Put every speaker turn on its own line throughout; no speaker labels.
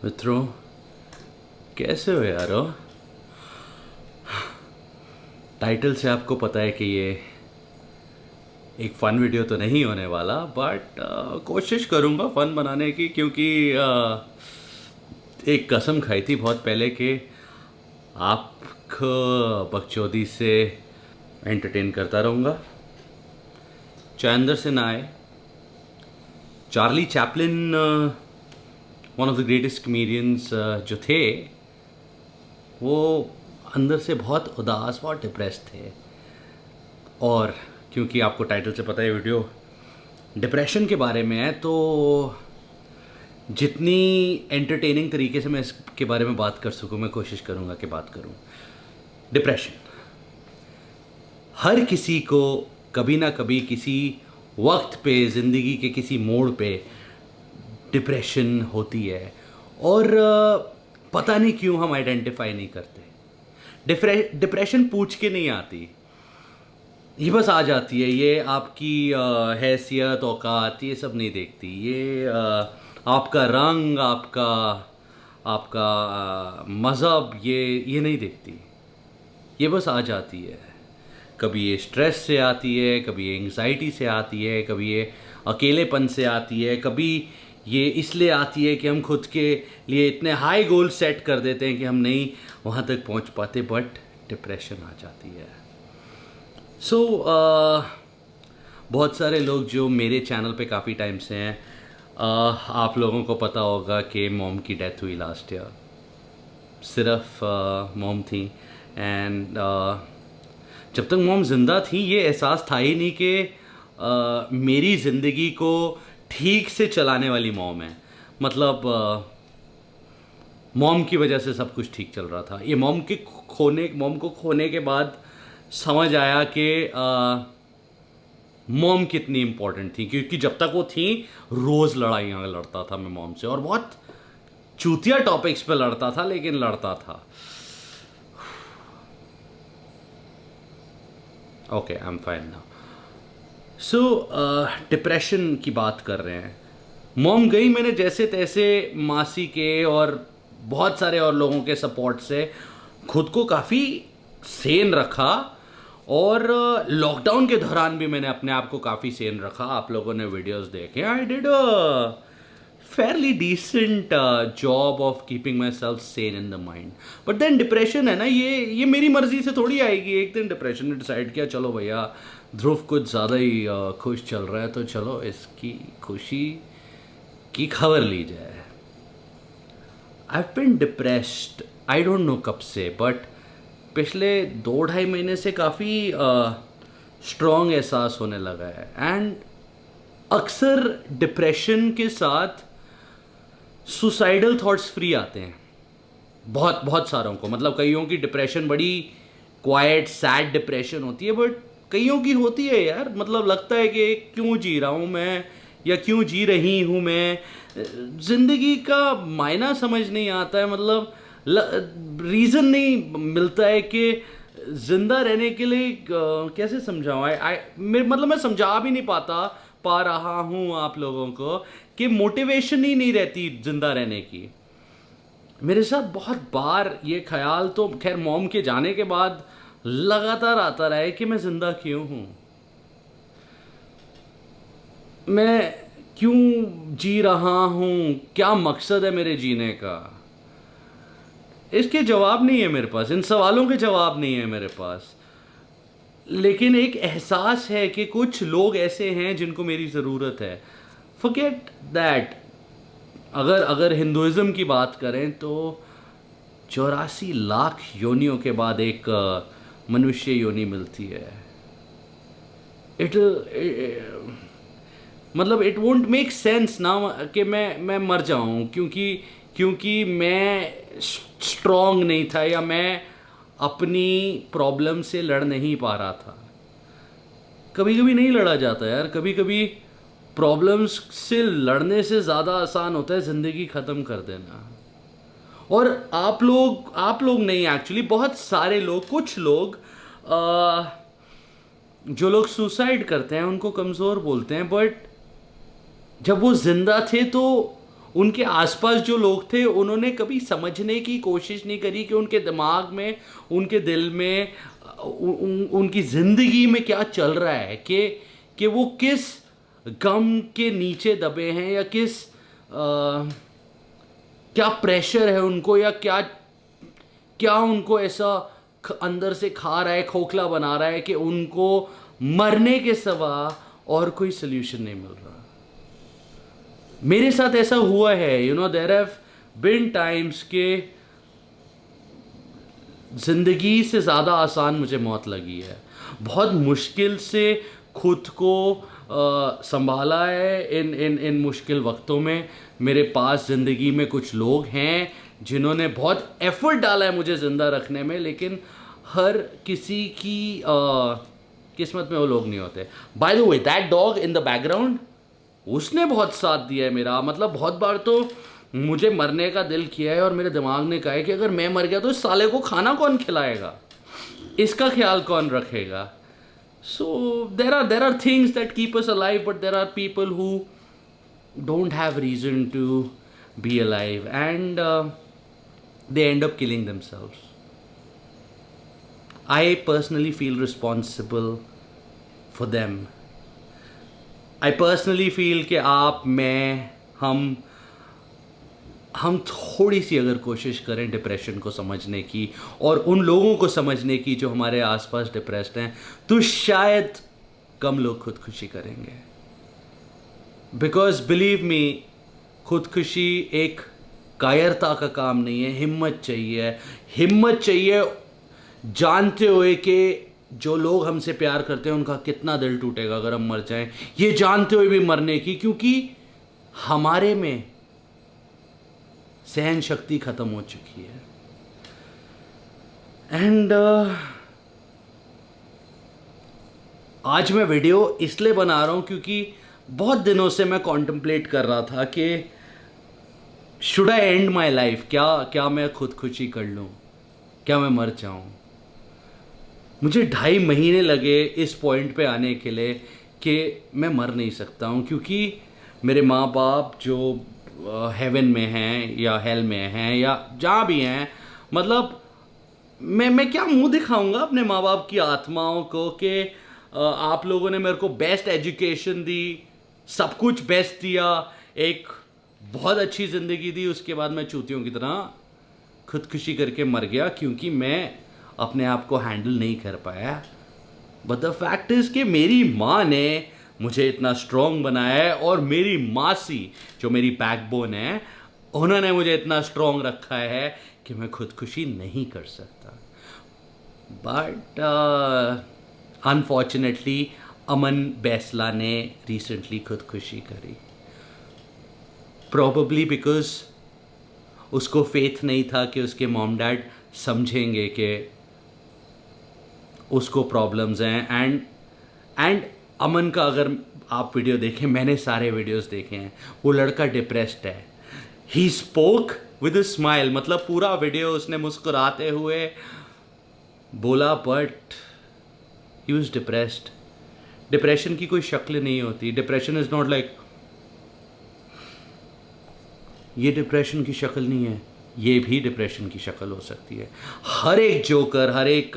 मित्रों, कैसे हो यारो? टाइटल से आपको पता है कि ये एक फ़न वीडियो तो नहीं होने वाला, बट कोशिश करूँगा फ़न बनाने की, क्योंकि एक कसम खाई थी बहुत पहले कि आपको बकचोदी से एंटरटेन करता रहूँगा, चाहे अंदर से ना आए। Charlie Chaplin, one of the greatest comedians जो थे, वो अंदर से बहुत उदास, बहुत डिप्रेस थे। और क्योंकि आपको टाइटल से पता है वीडियो डिप्रेशन के बारे में है, तो जितनी एंटरटेनिंग तरीके से मैं इसके बारे में बात कर सकूं, मैं कोशिश करूंगा कि बात करूं। डिप्रेशन हर किसी को कभी ना कभी किसी वक्त पे, ज़िंदगी के किसी मोड़ पे डिप्रेशन होती है, और पता नहीं क्यों हम आइडेंटिफाई नहीं करते। डिप्रेशन पूछ के नहीं आती, ये बस आ जाती है। ये आपकी हैसियत, औकात, ये सब नहीं देखती। ये आपका रंग, आपका आपका मज़हब, ये नहीं देखती। ये बस आ जाती है। कभी ये स्ट्रेस से आती है, कभी ये एंग्जाइटी से आती है, कभी ये अकेलेपन से आती है, कभी ये इसलिए आती है कि हम खुद के लिए इतने हाई गोल सेट कर देते हैं कि हम नहीं वहाँ तक पहुँच पाते, बट डिप्रेशन आ जाती है। सो बहुत सारे लोग जो मेरे चैनल पे काफ़ी टाइम से हैं, आप लोगों को पता होगा कि मॉम की डेथ हुई लास्ट ईयर। सिर्फ मॉम थी, एंड जब तक मॉम ज़िंदा थी ये एहसास था ही नहीं कि मेरी ज़िंदगी को ठीक से चलाने वाली मॉम है। मतलब मॉम की वजह से सब कुछ ठीक चल रहा था। ये मॉम को खोने के बाद समझ आया कि मॉम कितनी इम्पोर्टेंट थी, क्योंकि जब तक वो थी रोज़ लड़ाइयाँ लड़ता था मैं मॉम से, और बहुत चूतिया टॉपिक्स पे लड़ता था, लेकिन लड़ता था। Okay, I am fine now. So depression की बात कर रहे हैं। मॉम गई, मैंने जैसे तैसे मासी के और बहुत सारे और लोगों के सपोर्ट से खुद को काफ़ी सेन रखा, और लॉकडाउन के दौरान भी मैंने अपने आप को काफ़ी सेन रखा। आप लोगों ने वीडियोस देखे, I did a fairly decent job of keeping myself sane in the mind. But then depression है ना, ये मेरी मर्जी से थोड़ी आएगी। एक दिन डिप्रेशन ने डिसाइड किया, चलो भैया ध्रुव कुछ ज़्यादा ही खुश चल रहा है, तो चलो इसकी खुशी की खबर ली जाए। I have been depressed, I don't know कब से, बट पिछले 2-2.5 महीने से काफ़ी स्ट्रॉन्ग एहसास होने लगा है। एंड अक्सर डिप्रेशन के साथ सुसाइडल थॉट्स फ्री आते हैं, बहुत बहुत सारों को। मतलब कईयों की डिप्रेशन बड़ी क्वाइट सैड डिप्रेशन होती है, बट कईयों की होती है यार। मतलब लगता है कि क्यों जी रहा हूँ मैं, या क्यों जी रही हूँ मैं, ज़िंदगी का मायना समझ नहीं आता है। मतलब रीज़न नहीं मिलता है कि ज़िंदा रहने के लिए कैसे समझाऊँ। मतलब मैं समझा भी नहीं पा रहा हूँ आप लोगों को कि मोटिवेशन ही नहीं रहती ज़िंदा रहने की। मेरे साथ बहुत बार ये ख्याल, तो खैर मॉम के जाने के बाद लगातार आता रहा है कि मैं ज़िंदा क्यों हूँ, मैं क्यों जी रहा हूँ, क्या मकसद है मेरे जीने का। इसके जवाब नहीं है मेरे पास, इन सवालों के जवाब नहीं है मेरे पास। लेकिन एक एहसास है कि कुछ लोग ऐसे हैं जिनको मेरी ज़रूरत है। Forget that. अगर हिंदुइज़्म की बात करें तो 84 लाख योनियों के बाद एक मनुष्य योनि मिलती है। मतलब इट वोंट मेक सेंस ना कि मैं मर जाऊं, क्योंकि मैं स्ट्रॉन्ग नहीं था, या मैं अपनी प्रॉब्लम से लड़ नहीं पा रहा था। कभी कभी नहीं लड़ा जाता यार, कभी कभी प्रॉब्लम्स से लड़ने से ज़्यादा आसान होता है ज़िंदगी ख़त्म कर देना। और आप लोग नहीं, एक्चुअली बहुत सारे लोग, कुछ लोग जो लोग सुसाइड करते हैं उनको कमज़ोर बोलते हैं, बट जब वो ज़िंदा थे तो उनके आसपास जो लोग थे उन्होंने कभी समझने की कोशिश नहीं करी कि उनके दिमाग में, उनके दिल में, उनकी ज़िंदगी में क्या चल रहा है, कि वो किस गम के नीचे दबे हैं, या क्या प्रेशर है उनको, या क्या क्या उनको ऐसा अंदर से खा रहा है, खोखला बना रहा है कि उनको मरने के सिवा और कोई सोल्यूशन नहीं मिल रहा। मेरे साथ ऐसा हुआ है, देयर हैव बीन टाइम्स के ज़िंदगी से ज़्यादा आसान मुझे मौत लगी है। बहुत मुश्किल से खुद को संभाला है इन मुश्किल वक्तों में। मेरे पास ज़िंदगी में कुछ लोग हैं जिन्होंने बहुत एफर्ट डाला है मुझे ज़िंदा रखने में, लेकिन हर किसी की किस्मत में वो लोग नहीं होते। By the way, that dog in the background, उसने बहुत साथ दिया है मेरा। मतलब बहुत बार तो मुझे मरने का दिल किया है और मेरे दिमाग ने कहा है कि अगर मैं मर गया तो इस साले को खाना कौन खिलाएगा, इसका ख्याल कौन रखेगा। So there are things that keep us alive, but there are people who don't have reason to be alive and they end up killing themselves. I personally feel responsible for them. I personally feel कि आप, मैं, हम थोड़ी सी अगर कोशिश करें depression को समझने की और उन लोगों को समझने की जो हमारे आसपास डिप्रेस्ड हैं, तो शायद कम लोग खुदकुशी करेंगे। बिकॉज बिलीव मी, खुदकुशी एक कायरता का काम नहीं है, हिम्मत चाहिए जानते हुए कि जो लोग हमसे प्यार करते हैं उनका कितना दिल टूटेगा अगर हम मर जाएं, ये जानते हुए भी मरने की, क्योंकि हमारे में सहन शक्ति खत्म हो चुकी है। एंड आज मैं वीडियो इसलिए बना रहा हूं क्योंकि बहुत दिनों से मैं कॉन्टम्पलेट कर रहा था कि should I and my life, क्या मैं खुदकुशी कर लूं, क्या मैं मर जाऊं। मुझे 2.5 महीने लगे इस पॉइंट पे आने के लिए कि मैं मर नहीं सकता हूँ, क्योंकि मेरे माँ बाप जो हेवन में हैं या हेल में हैं या जहाँ भी हैं, मतलब मैं क्या मुंह दिखाऊंगा अपने माँ बाप की आत्माओं को कि आप लोगों ने मेरे को बेस्ट एजुकेशन दी, सब कुछ बेस्ट दिया, एक बहुत अच्छी ज़िंदगी दी, उसके बाद मैं चूतियों की तरह खुदकुशी करके मर गया क्योंकि मैं अपने आप को हैंडल नहीं कर पाया। बट द फैक्ट इज़ कि मेरी माँ ने मुझे इतना स्ट्रॉन्ग बनाया है, और मेरी मासी जो मेरी बैकबोन है, उन्होंने मुझे इतना स्ट्रॉन्ग रखा है कि मैं खुदकुशी नहीं कर सकता। बट अनफॉर्चुनेटली अमन बैसला ने रिसेंटली खुदकुशी करी, प्रोबेबली बिकॉज उसको फेथ नहीं था कि उसके मॉम डैड समझेंगे कि उसको प्रॉब्लम्स हैं। एंड अमन का अगर आप वीडियो देखें, मैंने सारे वीडियोस देखे हैं, वो लड़का डिप्रेस्ड है। He spoke with a smile, मतलब पूरा वीडियो उसने मुस्कुराते हुए बोला, but he was depressed. Depression की कोई शक्ल नहीं होती। डिप्रेशन इज़ नॉट लाइक, ये डिप्रेशन की शक्ल नहीं है, ये भी डिप्रेशन की शक्ल हो सकती है। हर एक जोकर, हर एक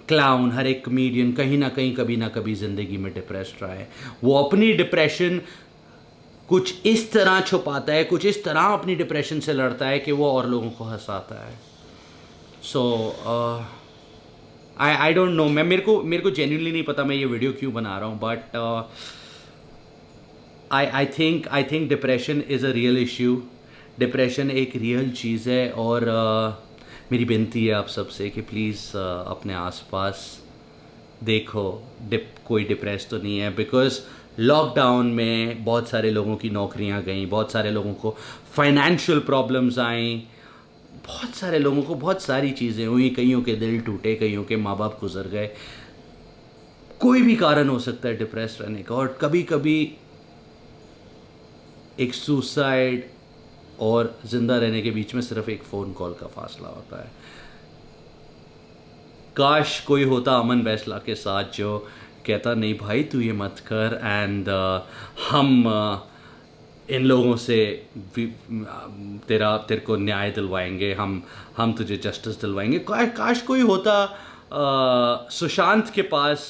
क्लाउन, हर एक कमेडियन कहीं ना कहीं कभी ना कभी ज़िंदगी में डिप्रेस्ड रहा है। वो अपनी डिप्रेशन कुछ इस तरह छुपाता है, कुछ इस तरह अपनी डिप्रेशन से लड़ता है कि वो और लोगों को हंसाता है। सो आई डोंट नो, मेरे को जेन्युइनली नहीं पता मैं ये वीडियो क्यों बना रहा हूँ, but I think depression is a real issue. Depression एक रियल चीज़ है, और मेरी विनती है आप सबसे कि प्लीज़ अपने आसपास देखो कोई डिप्रेस तो नहीं है। बिकॉज़ लॉकडाउन में बहुत सारे लोगों की नौकरियां गई, बहुत सारे लोगों को फाइनेंशियल प्रॉब्लम्स आई, बहुत सारे लोगों को बहुत सारी चीज़ें हुई, कईयों के दिल टूटे, कईयों के माँ बाप गुजर गए। कोई भी कारण हो सकता है डिप्रेस रहने का, और कभी कभी एक सुसाइड और ज़िंदा रहने के बीच में सिर्फ एक फ़ोन कॉल का फासला होता है। काश कोई होता अमन बैसला के साथ जो कहता नहीं भाई तू ये मत कर, एंड हम इन लोगों से तेरे को न्याय दिलवाएंगे, हम तुझे जस्टिस दिलवाएंगे। काश कोई होता सुशांत के पास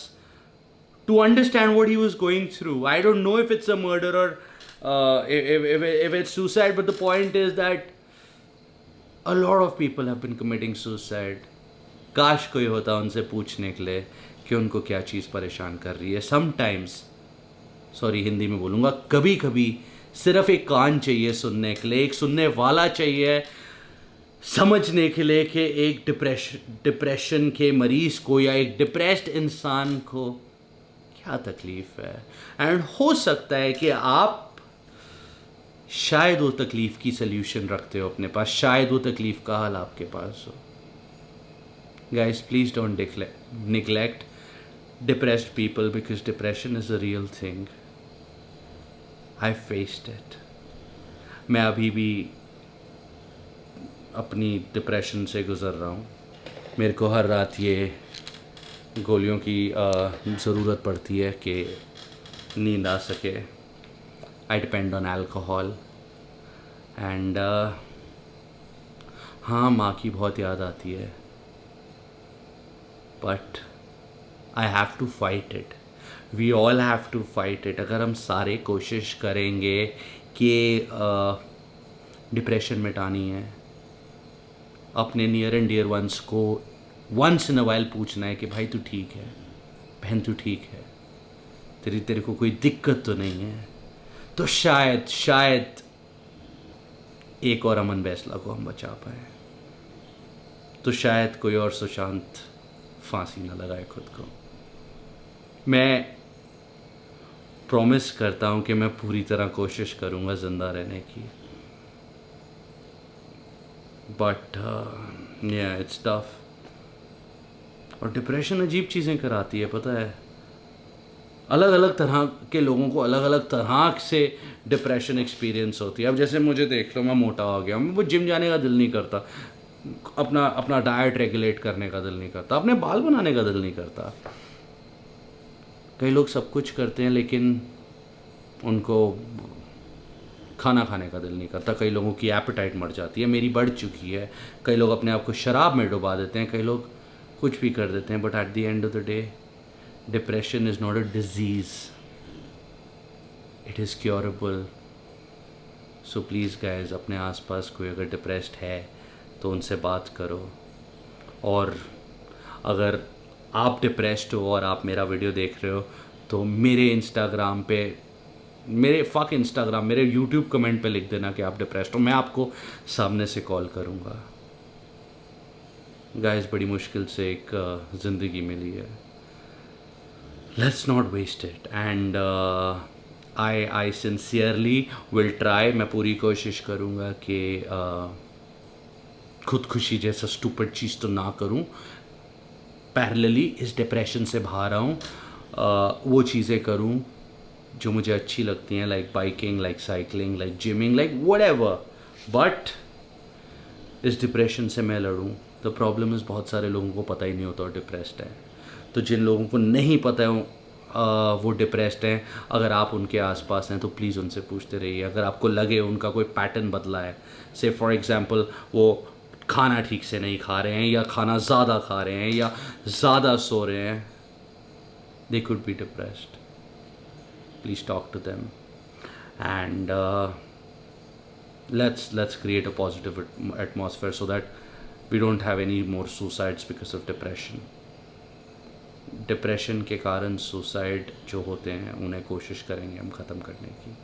to understand what he was going through. I don't know if it's a murder or if it's suicide, but the point is that a lot of people have been committing suicide. काश कोई होता उनसे पूछने के लिए कि उनको क्या चीज़ परेशान कर रही है। समटाइम्स, सॉरी हिंदी में बोलूँगा, कभी कभी सिर्फ एक कान चाहिए सुनने के लिए, एक सुनने वाला चाहिए समझने के लिए कि एक डिप्रेशन के मरीज़ को या एक डिप्रेस्ड इंसान को क्या तकलीफ़ है। एंड हो सकता है कि आप शायद वो तकलीफ़ की सल्यूशन रखते हो अपने पास, शायद वो तकलीफ़ का हल आपके पास हो। Guys, please don't neglect depressed people because depression is a real thing. I faced it. मैं अभी भी अपनी डिप्रेशन से गुज़र रहा हूँ। मेरे को हर रात ये गोलियों की ज़रूरत पड़ती है कि नींद आ सके। I depend on alcohol and हाँ, माँ की बहुत याद आती है, but I have to fight it. We all have to fight it. अगर हम सारे कोशिश करेंगे कि डिप्रेशन मिटानी है, अपने नियर एंड डियर वंस को वंस इन अ वाइल पूछना है कि भाई तू ठीक है, बहन तू ठीक है, तेरे को कोई दिक्कत तो नहीं है, तो शायद एक और अमन बैसला को हम बचा पाए, तो शायद कोई और सुशांत फांसी ना लगाए खुद को। मैं प्रॉमिस करता हूँ कि मैं पूरी तरह कोशिश करूँगा ज़िंदा रहने की, बट या इट्स टफ। और डिप्रेशन अजीब चीज़ें कराती है, पता है। अलग अलग तरह के लोगों को अलग अलग तरह से डिप्रेशन एक्सपीरियंस होती है। अब जैसे मुझे देख लो, मैं मोटा हो गया, मैं वो जिम जाने का दिल नहीं करता, अपना डाइट रेगुलेट करने का दिल नहीं करता, अपने बाल बनाने का दिल नहीं करता। कई लोग सब कुछ करते हैं लेकिन उनको खाना खाने का दिल नहीं करता। कई लोगों की एपेटाइट मर जाती है, मेरी बढ़ चुकी है। कई लोग अपने आप को शराब में डुबा देते हैं, कई लोग कुछ भी कर देते हैं, but at the end of the day depression is not a disease, it is curable. So please guys, अपने आसपास कोई अगर डिप्रेस्ड है तो उनसे बात करो। और अगर आप डिप्रेस्ड हो और आप मेरा वीडियो देख रहे हो तो मेरे इंस्टाग्राम पे, मेरे यूट्यूब कमेंट पे लिख देना कि आप डिप्रेस्ड हो, मैं आपको सामने से कॉल करूँगा। गाइस, बड़ी मुश्किल से एक ज़िंदगी मिली है, let's not waste it. And I sincerely will try, मैं पूरी कोशिश करूँगा कि खुदकुशी जैसा स्टूपिड चीज़ तो ना करूं, पैरेलली इस डिप्रेशन से बाहर आऊं, वो चीज़ें करूं जो मुझे अच्छी लगती हैं, like biking, like cycling, like gymming, like whatever, but इस डिप्रेशन से मैं लड़ूं। द प्रॉब्लम इज़ बहुत सारे लोगों को पता ही नहीं होता डिप्रेस्ड है। तो जिन लोगों को नहीं पता है वो डिप्रेस्ड हैं, अगर आप उनके आसपास हैं तो प्लीज़ उनसे पूछते रहिए। अगर आपको लगे उनका कोई पैटर्न बदला है, से फॉर एग्ज़ाम्पल वो खाना ठीक से नहीं खा रहे हैं, या खाना ज़्यादा खा रहे हैं, या ज़्यादा सो रहे हैं, they could be depressed. Please talk to them and let's create a positive atmosphere so that we don't have any more suicides because of depression. Depression के कारण सुसाइड जो होते हैं उन्हें कोशिश करेंगे हम ख़त्म करने की।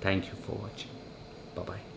Thank you for watching, bye bye.